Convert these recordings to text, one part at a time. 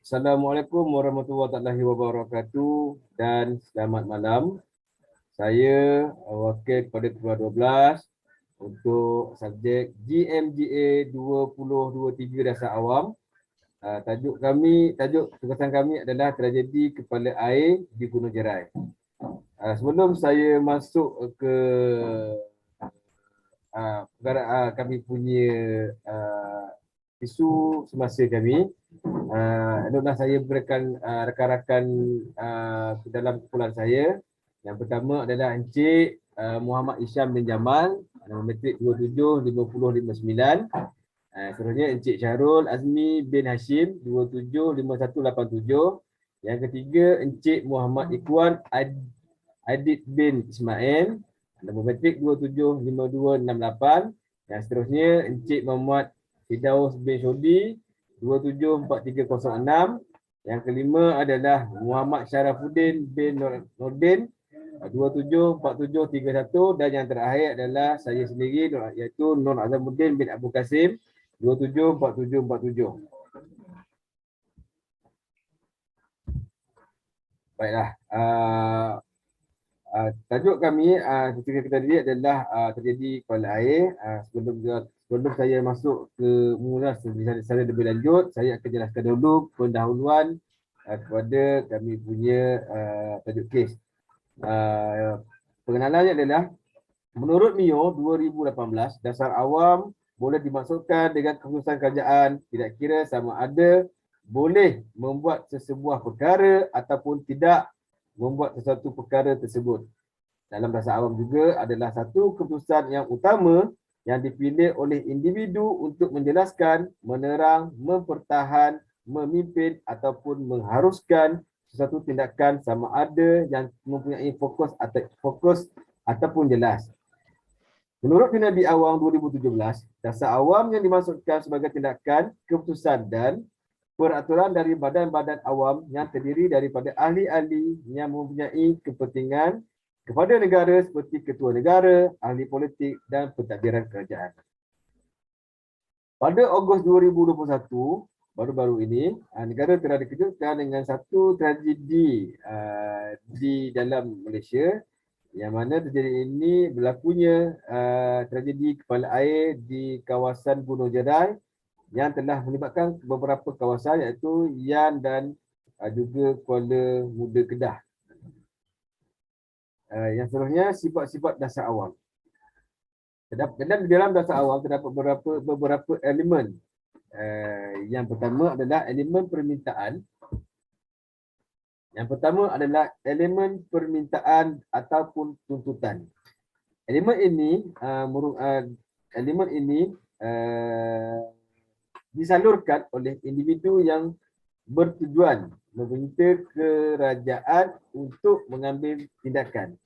Assalamualaikum warahmatullahi wabarakatuh dan selamat malam. Saya wakil kepada Ketua 12 untuk subjek GMGA 2023 Dasar Awam. Tajuk tugasan kami adalah tragedi kepala air di Gunung Jerai. Sebelum saya masuk ke kami punya isu semasa kami, hendaklah saya berikan rakan-rakan ke dalam kumpulan saya. Yang pertama adalah Encik Muhammad Isyam bin Jamal, nombor matrik 275059. Seterusnya Encik Syahrul Azmi bin Hashim 275187. Yang ketiga Encik Muhammad Ikhwan Adid bin Ismail, nombor matrik 275268. Yang seterusnya Encik Muhammad Fidaus bin Shodi 274306. Yang kelima adalah Muhammad Syarafuddin bin Nordin 274731. Dan yang terakhir adalah saya sendiri, iaitu Nur Azamuddin bin Abu Kasim 274747. Baiklah, tajuk kami ketika kita tadi adalah terjadi kepala air. Sebelum saya masuk ke mengulas secara lebih lanjut, saya akan jelaskan dulu pendahuluan kepada kami punya tajuk kes. Pengenalannya adalah, menurut MIO 2018, dasar awam boleh dimaksudkan dengan keputusan kerajaan tidak kira sama ada boleh membuat sesebuah perkara ataupun tidak membuat sesuatu perkara tersebut. Dalam dasar awam juga adalah satu keputusan yang utama yang dipilih oleh individu untuk menjelaskan, menerang, mempertahan, memimpin ataupun mengharuskan sesuatu tindakan sama ada yang mempunyai fokus ataupun jelas. Menurut Nabi Awam 2017, dasar awam yang dimaksudkan sebagai tindakan, keputusan dan peraturan dari badan-badan awam yang terdiri daripada ahli-ahli yang mempunyai kepentingan kepada negara seperti ketua negara, ahli politik dan pentadbiran kerajaan. Pada Ogos 2021, baru-baru ini, negara telah dikejutkan dengan satu tragedi di dalam Malaysia, yang mana terjadi ini berlakunya tragedi kepala air di kawasan Gunung Jerai yang telah melibatkan beberapa kawasan, iaitu Yan dan juga Kuala Muda Kedah. Yang seterusnya, sifat-sifat dasar awam. Dalam dasar awam terdapat beberapa elemen. Yang pertama adalah elemen permintaan. Yang pertama adalah elemen permintaan ataupun tuntutan. Elemen ini disalurkan oleh individu yang bertujuan meminta kerajaan untuk mengambil tindakan.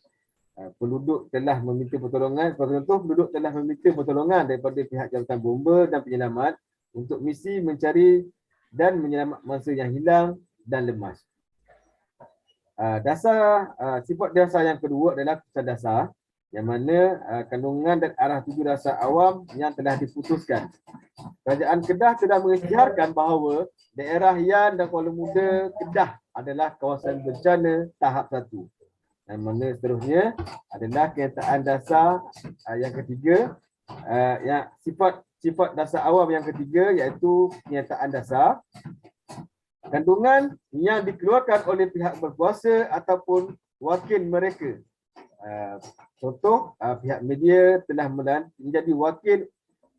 Penduduk telah meminta pertolongan, contoh penduduk telah meminta pertolongan daripada pihak jabatan bomba dan penyelamat untuk misi mencari dan menyelamat mangsa yang hilang dan lemas. Sifat dasar yang kedua adalah keputusan dasar, yang mana kandungan dan arah tuju dasar awam yang telah diputuskan. Kerajaan Kedah telah mengisytiharkan bahawa daerah Yan dan Kuala Muda Kedah adalah kawasan bencana tahap 1. Dan mana seterusnya adalah kenyataan dasar yang ketiga, yang sifat dasar awam yang ketiga, iaitu kenyataan dasar. Kandungan yang dikeluarkan oleh pihak berkuasa ataupun wakil mereka. Contoh, pihak media telah menjadi wakil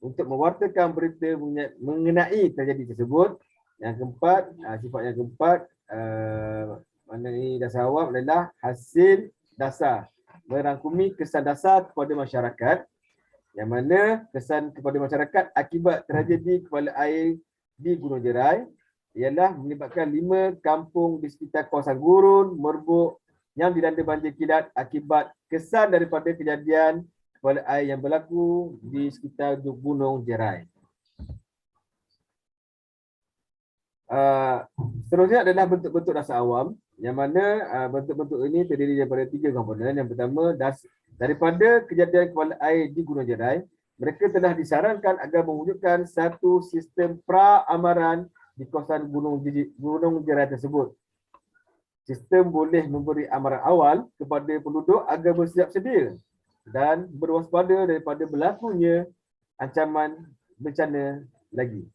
untuk mewartakan berita mengenai tragedi tersebut. Yang keempat, sifat yang keempat, mengenai dasar awam adalah hasil dasar, merangkumi kesan dasar kepada masyarakat, yang mana kesan kepada masyarakat akibat tragedi kepala air di Gunung Jerai ialah melibatkan 5 kampung di sekitar kawasan gurun, Merbuk yang dilanda banjir kilat akibat kesan daripada kejadian kepala air yang berlaku di sekitar Gunung Jerai. Seterusnya adalah bentuk-bentuk dasar awam, yang mana bentuk-bentuk ini terdiri daripada 3 komponen. Yang pertama, daripada kejadian kepala air di Gunung Jerai, mereka telah disarankan agar mewujudkan satu sistem pra-amaran di kawasan Gunung Jerai tersebut. Sistem boleh memberi amaran awal kepada penduduk agar bersiap sedia dan berwaspada daripada berlakunya ancaman bencana lagi.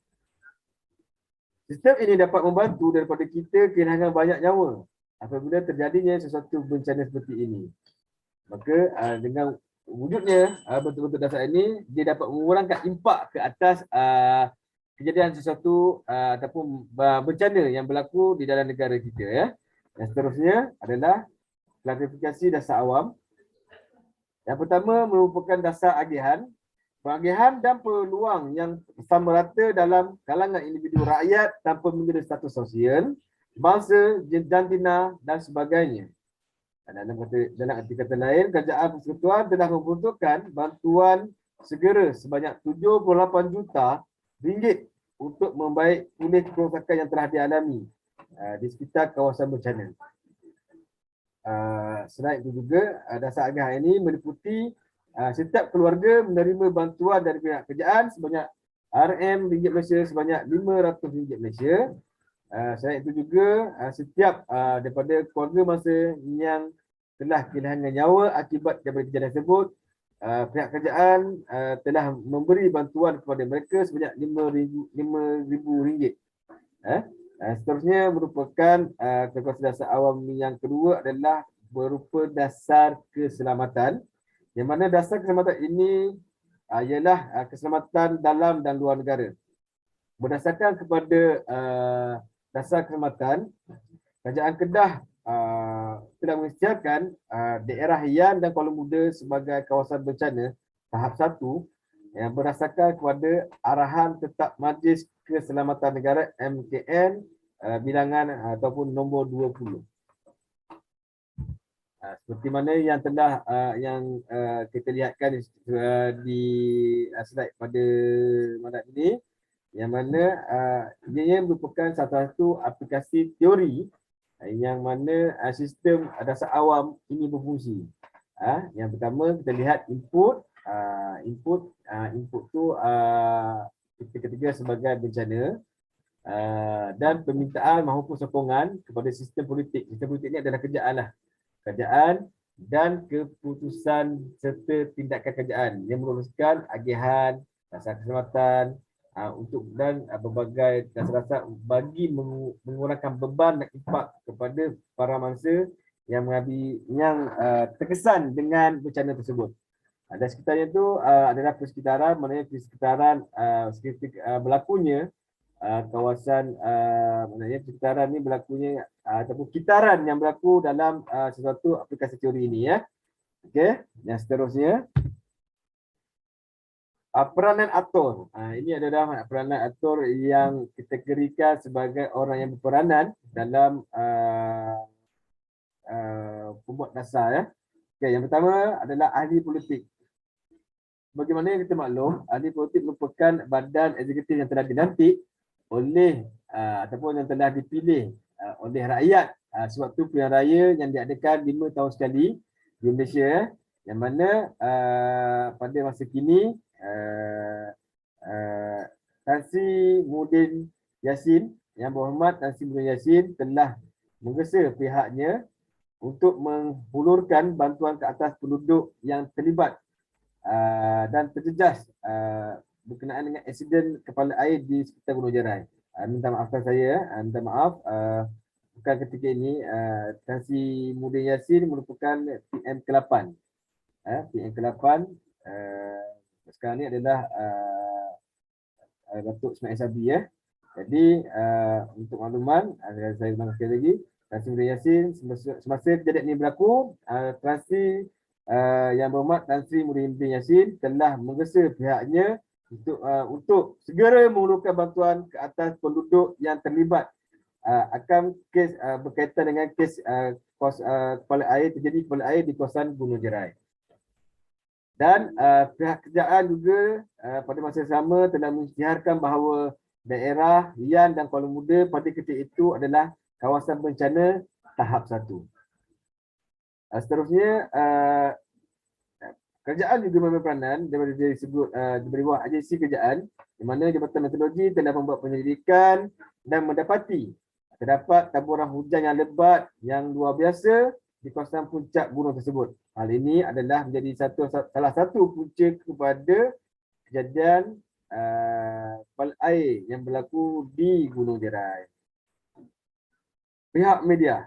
Sistem ini dapat membantu daripada kita kehilangan banyak nyawa apabila terjadinya sesuatu bencana seperti ini. Maka dengan wujudnya bentuk-bentuk dasar ini, dia dapat mengurangkan impak ke atas kejadian sesuatu ataupun bencana yang berlaku di dalam negara kita. Ya. Dan seterusnya adalah klasifikasi dasar awam. Yang pertama merupakan dasar agihan. Pengagihan dan peluang yang sama rata dalam kalangan individu rakyat tanpa mengira status sosial, bangsa, jantina dan sebagainya. Dalam arti kata lain, kerajaan persekutuan telah membutuhkan bantuan segera sebanyak 78 juta ringgit untuk membaik pulih kerosakan yang telah dialami di sekitar kawasan bencana. Selain itu juga, dasar agihan ini meliputi setiap keluarga menerima bantuan dari pihak kerajaan sebanyak RM ringgit Malaysia sebanyak RM500 Malaysia. Selain itu juga setiap daripada keluarga masa yang telah kehilangan nyawa akibat daripada kejadian tersebut, pihak kerajaan telah memberi bantuan kepada mereka sebanyak RM5,000. Seterusnya merupakan kekuasaan dasar awam yang kedua adalah berupa dasar keselamatan. Yang mana dasar keselamatan ini ialah keselamatan dalam dan luar negara. Berdasarkan kepada dasar keselamatan, Kerajaan Kedah telah mengisytiharkan daerah Yan dan Kuala Muda sebagai kawasan bencana tahap 1 yang berdasarkan kepada arahan tetap Majlis Keselamatan Negara MKN bilangan ataupun nombor 20. Seperti mana yang telah kita lihatkan di slide pada malam ini, yang mana ia merupakan satu aplikasi teori yang mana sistem dasar awam ini berfungsi. Yang pertama kita lihat input. Input tu kita ketiga sebagai bencana, dan permintaan maupun sokongan kepada sistem politik. Sistem politik ini adalah kerajaan dan keputusan serta tindakan kerajaan yang merumuskan agihan, dasar keselamatan untuk dan berbagai dasar-dasar bagi mengurangkan beban dan impak kepada para mangsa yang terkesan dengan bencana tersebut. Dan sekitarnya itu adalah persekitaran, maknanya persekitaran berlakunya kawasan persekitaran ini berlakunya ataupun kitaran yang berlaku dalam sesuatu aplikasi teori ini, ya. Okey, yang seterusnya peranan aktor. Ini adalah peranan aktor yang kategorikan sebagai orang yang berperanan dalam pembuat dasar, ya. Okey, yang pertama adalah ahli politik. Bagaimana yang kita maklum, ahli politik merupakan badan eksekutif yang telah dilantik oleh ataupun yang telah dipilih oleh rakyat sewaktu pilihan raya yang diadakan 5 tahun sekali di Malaysia, yang mana pada masa kini Tan Sri Muhyiddin Yassin, Yang Berhormat Tan Sri Muhyiddin Yassin telah menggesa pihaknya untuk menghulurkan bantuan ke atas penduduk yang terlibat dan terjejas berkenaan dengan insiden kepala air di sekitar Gunung Jerai. Minta maafkan saya, minta maaf. Bukan ketika ini, Tan Sri Muhyiddin Yassin merupakan PM ke-8. PM ke-8 sekarang ni adalah Datuk Ismail Sabri, ya. Jadi untuk makluman, saya ulang sekali lagi, Tan Sri Muhyiddin Yassin semasa kejadian ini berlaku, Tan Sri Yang Berhormat Tan Sri Muhyiddin Yassin telah menggesa pihaknya untuk segera menghulurkan bantuan ke atas penduduk yang terlibat akan kes berkaitan dengan kes kepala air di kawasan Gunung Jerai. Dan pihak kerajaan juga pada masa yang sama telah mengisytiharkan bahawa daerah Yan dan Kuala Muda pada ketika itu adalah kawasan bencana tahap 1. Seterusnya Kerajaan juga mengambil peranan daripada disebut daripada bawah agensi kerajaan, di mana Jabatan Meteorologi telah membuat penyelidikan dan mendapati terdapat taburan hujan yang lebat yang luar biasa di kawasan puncak gunung tersebut. Hal ini adalah menjadi salah satu punca kepada kejadian kepala air yang berlaku di Gunung Jerai. Pihak media.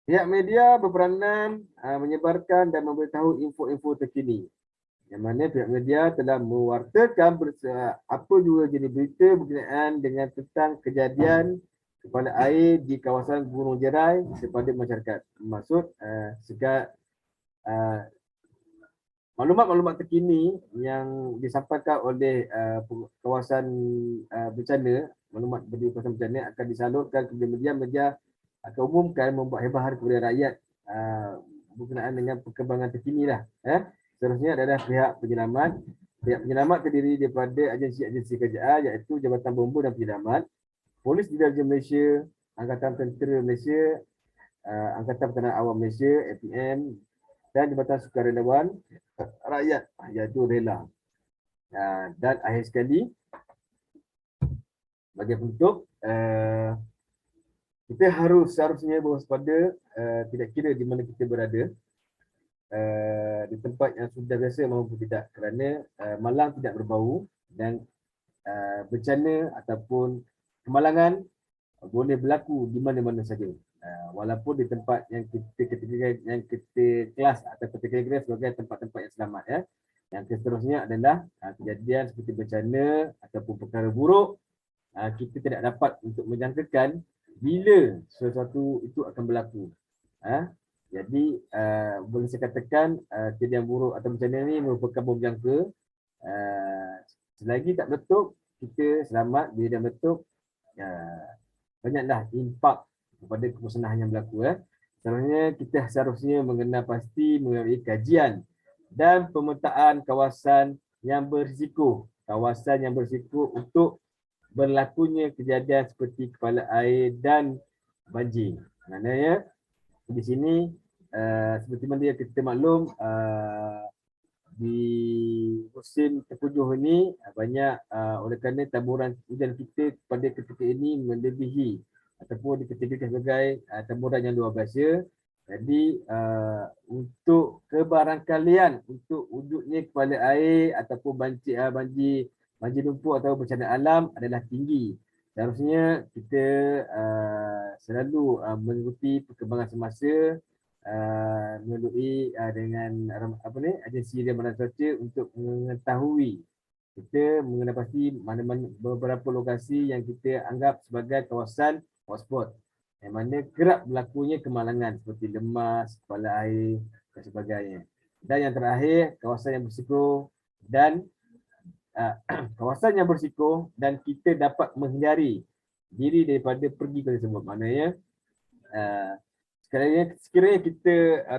Pihak media berperanan menyebarkan dan memberitahu info-info terkini. Yang mana pihak media telah mewartakan apa juga jenis berita berkenaan dengan tentang kejadian kepala air di kawasan Gunung Jerai kepada masyarakat. Maksud segala maklumat-maklumat terkini yang disampaikan oleh kawasan bencana, maklumat dari kawasan bencana akan disalurkan kepada media-media akan umumkan membuat hebahan kepada rakyat berkenaan dengan perkembangan terkini lah. Seterusnya adalah pihak penyelamat. Pihak penyelamat terdiri daripada agensi-agensi kerajaan iaitu Jabatan Bomba dan Penyelamat, Polis Diraja Malaysia, Angkatan Tentera Malaysia, Angkatan Pertahanan Awam Malaysia, APM, dan Jabatan Sukarelawan Rakyat iaitu RELA. Dan akhir sekali, bagi penutup, kita seharusnya berwaspada tidak kira di mana kita berada, di tempat yang sudah biasa maupun tidak, kerana malang tidak berbau dan bencana ataupun kemalangan boleh berlaku di mana-mana saja. Walaupun di tempat yang kita kelas atau kategori sebagai tempat-tempat yang selamat. Yang seterusnya adalah kejadian seperti bencana ataupun perkara buruk, kita tidak dapat untuk menjangkakan bila sesuatu itu akan berlaku. Jadi boleh saya katakan kejadian buruk atau bencana ini merupakan bom jangka. Selagi tak meletup, kita selamat. Bila dah meletup, banyaklah impak kepada kemusnahan yang berlaku. Sebenarnya kita seharusnya mengenal pasti melalui kajian dan pemetaan kawasan yang berisiko. Kawasan yang berisiko untuk berlakunya kejadian seperti kepala air dan banjir. Maknanya di sini seperti mana yang kita maklum, di musim tengkujuh ini banyak oleh kerana taburan hujan kita pada ketika ini melebihi ataupun dikategorikan sebagai taburan yang luar biasa. Jadi untuk kebarangkalian untuk wujudnya kepala air ataupun banjir lumpur atau bencana alam adalah tinggi. Seharusnya kita selalu mengikuti perkembangan semasa melalui dengan agensi Ramadan Cuaca untuk mengetahui kita mengenai pasti mana-mana beberapa lokasi yang kita anggap sebagai kawasan hotspot yang mana kerap berlakunya kemalangan seperti lemas, kepala air dan sebagainya. Dan yang terakhir, kawasan yang berisiko dan kawasan yang berisiko dan kita dapat menghindari diri daripada pergi ke tersebut. Maknanya sekiranya kita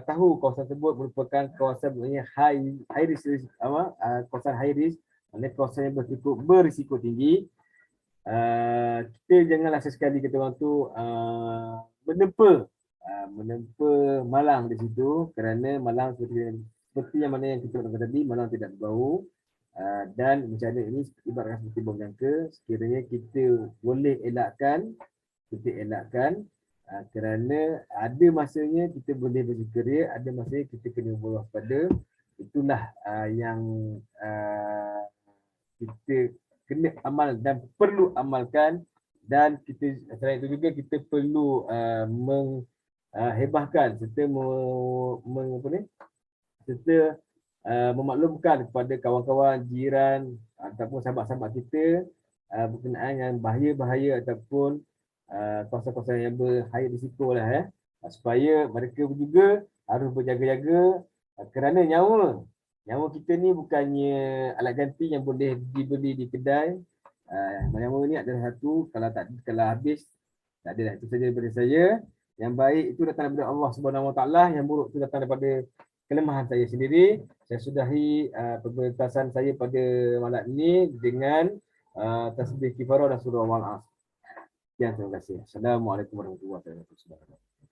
tahu kawasan tersebut merupakan kawasan high risk, kawasan high risk, maknanya kawasan yang berisiko tinggi, kita janganlah sesekali kita orang tu menempa malang di situ, kerana malang seperti yang mana yang kita katakan tadi, malang tidak berbau. Dan bencana ini ibaratkan seperti bom jangka. Sekiranya kita boleh elakkan, kerana ada masanya kita boleh bersekeria, ada masanya kita kena berwaspada. Itulah yang kita kena amal dan perlu amalkan. Dan kita selain itu juga kita perlu menghebahkan serta memaklumkan kepada kawan-kawan, jiran ataupun sahabat-sahabat kita berkenaan dengan bahaya-bahaya ataupun kawasan-kawasan yang berhigh risiko lah, supaya mereka juga harus berjaga-jaga, kerana nyawa kita ni bukannya alat ganti yang boleh dibeli di kedai. Nyawa ni adalah satu, kalau habis tak ada. Itu saja daripada saya. Yang baik itu datang daripada Allah Subhanahu Wa Taala, yang buruk itu datang daripada kelemahan saya sendiri. Saya sudahi pementasan saya pada malam ini dengan tasbih kifarah dan surah Wal-Asr. Sekian, terima kasih. Assalamualaikum warahmatullahi wabarakatuh.